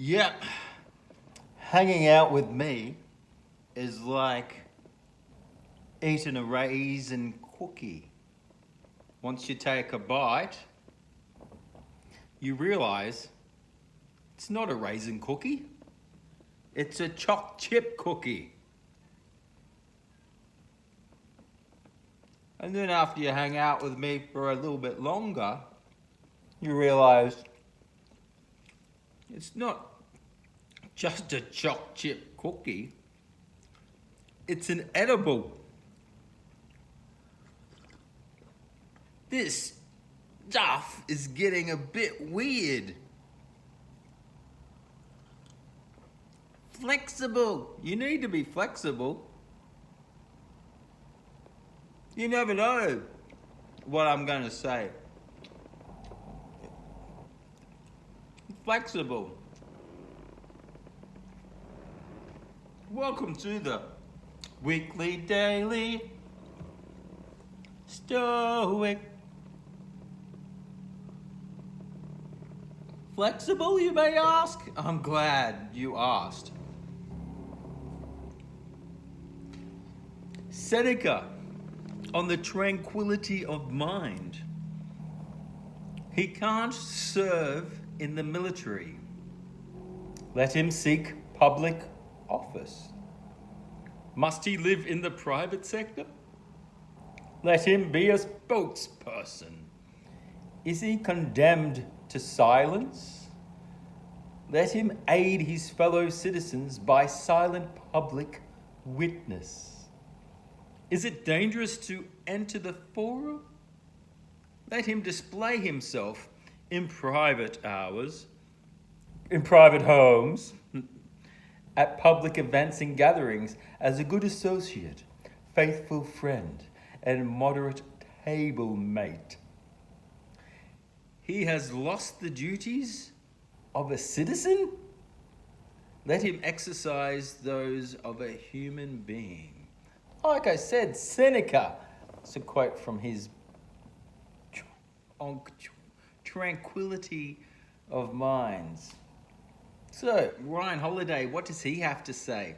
Yep. Hanging out with me is like eating a raisin cookie. Once you take a bite, you realize it's not a raisin cookie, it's a choc chip cookie. And then after you hang out with me for a little bit longer, you realize it's not just a choc chip cookie, it's an edible. This stuff is getting a bit weird. Flexible. You need to be flexible. You never know what I'm going to say. Flexible. Welcome to the Weekly Daily Stoic. Flexible, you may ask? I'm glad you asked. Seneca, on the tranquility of mind. He can't serve in the military. Let him seek public office. Must he live in the private sector? Let him be a spokesperson. Is he condemned to silence? Let him aid his fellow citizens by silent public witness. Is it dangerous to enter the forum? Let him display himself in private hours, in private homes, at public events and gatherings as a good associate, faithful friend, and moderate table mate. He has lost the duties of a citizen? Let him exercise those of a human being. Like I said, Seneca. It's a quote from his on tranquility of minds. So, Ryan Holiday, what does he have to say?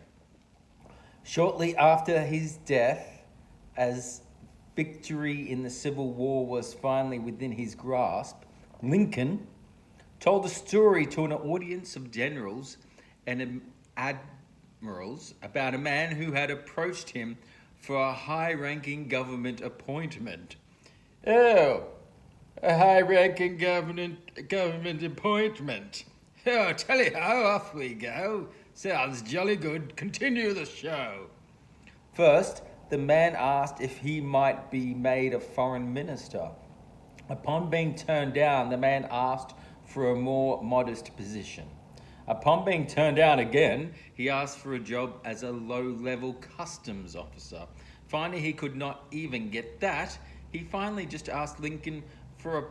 Shortly after his death, as victory in the Civil War was finally within his grasp, Lincoln told a story to an audience of generals and admirals about a man who had approached him for a high-ranking government appointment. Oh, a high-ranking government appointment. Oh, tally-ho, off we go. Sounds jolly good. Continue the show. First, the man asked if he might be made a foreign minister. Upon being turned down, the man asked for a more modest position. Upon being turned down again, he asked for a job as a low-level customs officer. Finally, he could not even get that. He finally just asked Lincoln for an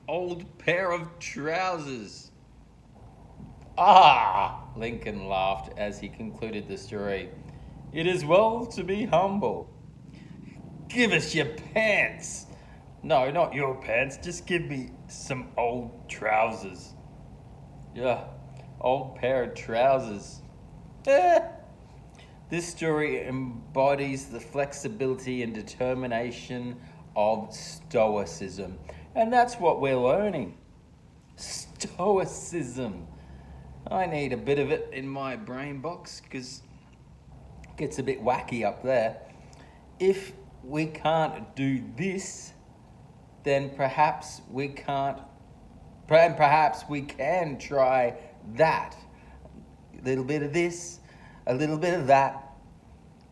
old pair of trousers. Ah, Lincoln laughed as he concluded the story. It is well to be humble. Give us your pants. No, not your pants. Just give me some old trousers. Yeah. Old pair of trousers. This story embodies the flexibility and determination of Stoicism. And that's what we're learning. Stoicism. I need a bit of it in my brain box because it gets a bit wacky up there. If we can't do this, then perhaps we can't, and perhaps we can try that. A little bit of this, a little bit of that.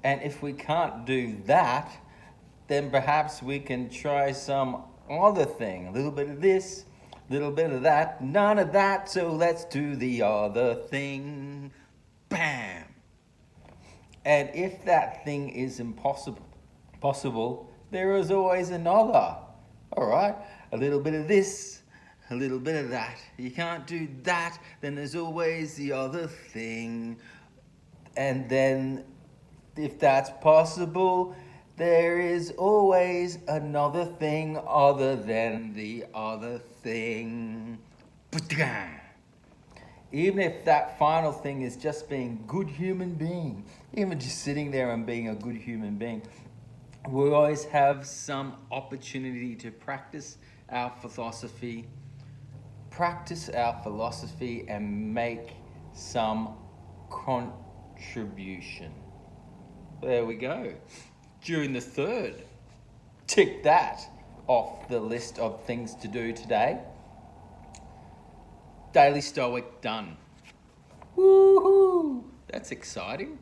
And if we can't do that, then perhaps we can try some other thing. A little bit of this, a little bit of that, none of that, so let's do the other thing. Bam! And if that thing is possible, there is always another. All right, a little bit of this, a little bit of that. You can't do that, then there's always the other thing. And then, if that's possible, there is always another thing other than the other thing. Even if that final thing is just being a good human being, even just sitting there and being a good human being, we always have some opportunity to practice our philosophy, and make some contribution. There we go. June the 3rd. Tick that off the list of things to do today. Daily Stoic done. Woohoo! That's exciting.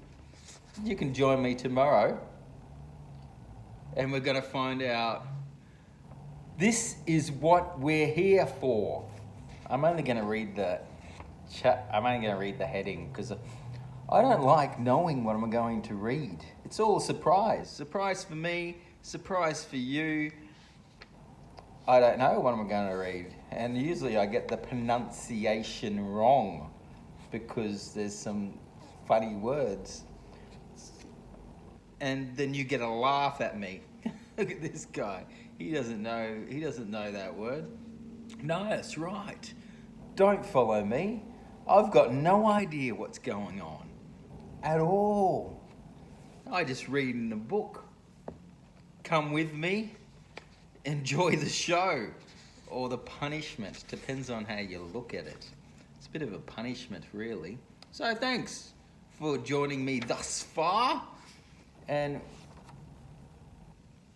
You can join me tomorrow and we're going to find out this is what we're here for. I'm only going to read the heading because I don't like knowing what I'm going to read. It's all a surprise. Surprise for me, surprise for you. I don't know what I'm going to read. And usually I get the pronunciation wrong because there's some funny words. And then you get a laugh at me. Look at this guy. He doesn't know that word. No, that's right. Don't follow me. I've got no idea what's going on at all. I just read in a book. Come with me. Enjoy the show. Or the punishment. Depends on how you look at it. It's a bit of a punishment, really. So thanks for joining me thus far. And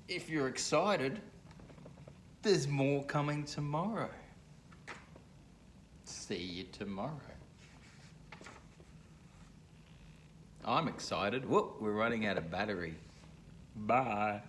if you're excited, there's more coming tomorrow. See you tomorrow. I'm excited. Whoop, we're running out of battery. Bye.